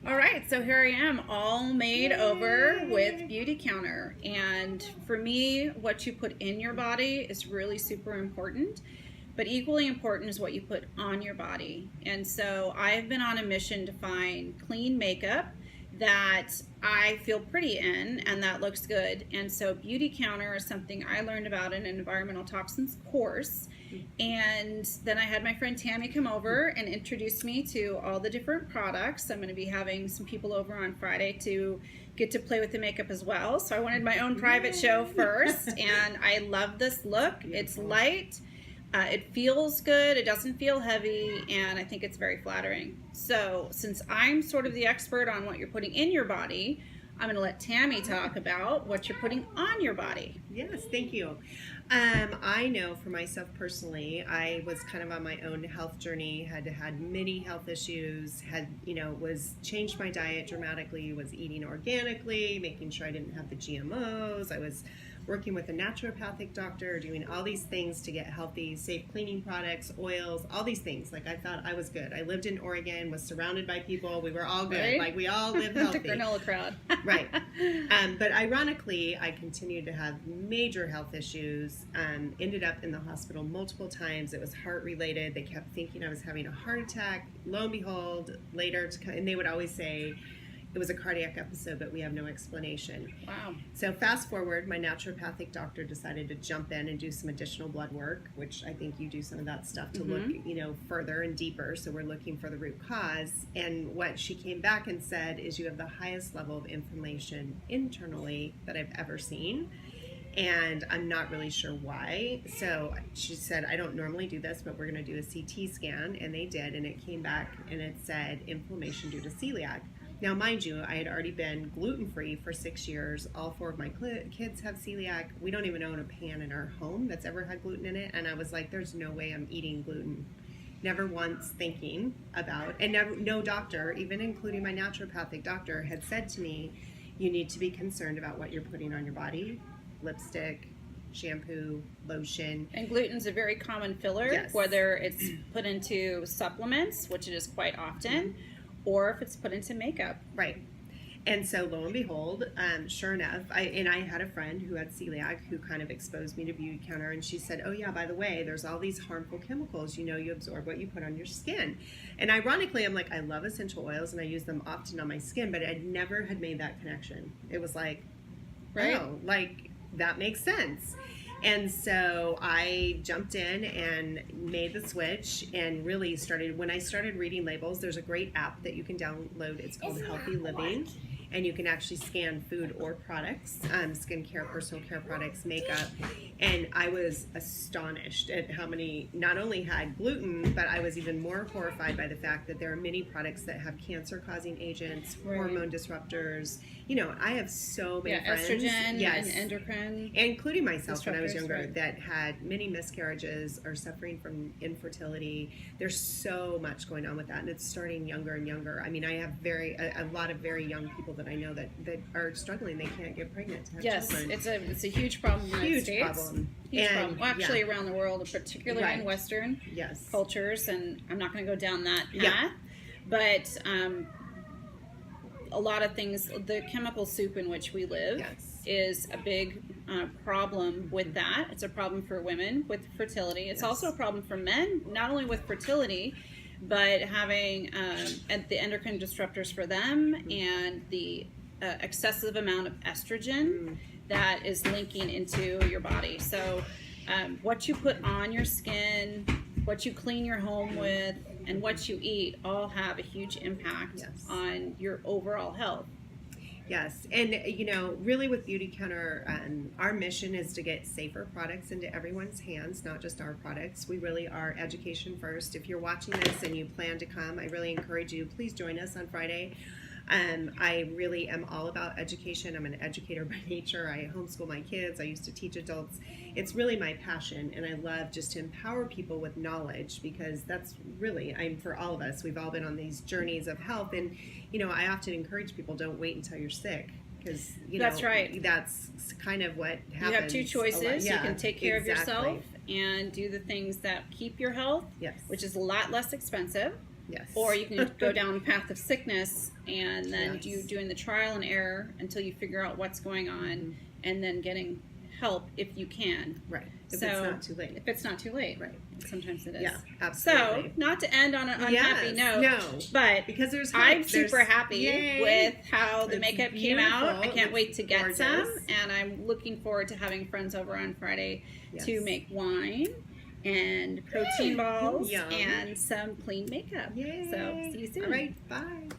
All right, so here I am, all made over with Beauty Counter. And for me, what you put in your body is really super important, but equally important is what you put on your body. And so I've been on a mission to find clean makeup that I feel pretty in and that looks good. And so Beauty Counter is something I learned about in an environmental toxins course. And then I had my friend Tammy come over and introduce me to all the different products. I'm going to be having some people over on Friday to get to play with the makeup as well. So I wanted my own private show first, and I love this look. It's light. It feels good, it doesn't feel heavy, and I think it's very flattering. So since I'm sort of the expert on what you're putting in your body, I'm going to let Tammy talk about what you're putting on your body. Yes, thank you. I know for myself personally, I was kind of on my own health journey, had many health issues, was changed my diet dramatically, was eating organically, making sure I didn't have the GMOs. I was working with a naturopathic doctor, doing all these things to get healthy, safe cleaning products, oils, all these things. Like, I thought I was good. I lived in Oregon, was surrounded by people. We were all good. Right? Like, we all lived healthy. The granola crowd. Right. But ironically, I continued to have major health issues, ended up in the hospital multiple times. It was heart related. They kept thinking I was having a heart attack. Lo and behold, later, and they would always say, it was a cardiac episode, but we have no explanation. Wow. So fast forward, my naturopathic doctor decided to jump in and do some additional blood work, which I think you do some of that stuff to look, further and deeper. So we're looking for the root cause. And what she came back and said is, you have the highest level of inflammation internally that I've ever seen. And I'm not really sure why. So she said, I don't normally do this, but we're going to do a CT scan. And they did. And it came back and it said inflammation due to celiac. Now, mind you, I had already been gluten-free for 6 years. All 4 of my kids have celiac. We don't even own a pan in our home that's ever had gluten in it. And I was like, there's no way I'm eating gluten. Never once thinking about, and no doctor, even including my naturopathic doctor, had said to me, you need to be concerned about what you're putting on your body. Lipstick, shampoo, lotion. And gluten's a very common filler, Yes. whether it's put into supplements, which it is quite often, or if it's put into makeup. Right. And so lo and behold, sure enough, I had a friend who had celiac who kind of exposed me to Beauty Counter, and she said, oh yeah, by the way, there's all these harmful chemicals, you absorb what you put on your skin. And ironically, I'm like, I love essential oils and I use them often on my skin, but I never had made that connection. It was like, Right. oh, like that makes sense. And so I jumped in and made the switch and really started, when I started reading labels, there's a great app that you can download. It's called Healthy Living. And you can actually scan food or products, skincare, personal care products, makeup. And I was astonished at how many not only had gluten, but I was even more horrified by the fact that there are many products that have cancer-causing agents, Right. hormone disruptors. I have so many friends. Estrogen Yes. and endocrine. Including myself when I was disruptors, younger, right. that had many miscarriages or suffering from infertility. There's so much going on with that, and it's starting younger and younger. I mean, I have a lot of very young people that I know that are struggling. They can't get pregnant to have Yes, children. it's a huge problem in the United Huge States. problem. Huge And, problem. Well, actually, yeah. around the world, particularly Right. in Western Yes. cultures, and I'm not going to go down that path. Yeah. But a lot of things, the chemical soup in which we live Yes. is a big problem with that. It's a problem for women with fertility. It's Yes. also a problem for men, not only with fertility, but having and the endocrine disruptors for them and the excessive amount of estrogen that is linking into your body. So what you put on your skin, what you clean your home with, and what you eat all have a huge impact Yes. on your overall health. Yes, and really with Beauty Counter, our mission is to get safer products into everyone's hands, not just our products. We really are education first. If you're watching this and you plan to come, I really encourage you, please join us on Friday. I really am all about education. I'm an educator by nature. I homeschool my kids. I used to teach adults. It's really my passion, and I love just to empower people with knowledge, because that's really, for all of us, we've all been on these journeys of health, and I often encourage people, don't wait until you're sick, because That's right. That's kind of what happens. You have two choices. Yeah, you can take care of exactly. yourself and do the things that keep your health, Yes. which is a lot less expensive, Yes. Or you can go down the path of sickness and then Yes. doing the trial and error until you figure out what's going on, and then getting help if you can. Right. If So, it's not too late. If it's not too late. Right. Sometimes it is. Yeah, So, absolutely. not to end on an unhappy note, no, but because there's hope. I'm super happy Yay. with how the It's makeup came out. I beautiful. can't It's wait to get gorgeous. some, and I'm looking forward to having friends over on Friday to Yes. make wine and protein balls Yum. and some clean makeup. Yay. So, see you soon. All right, bye.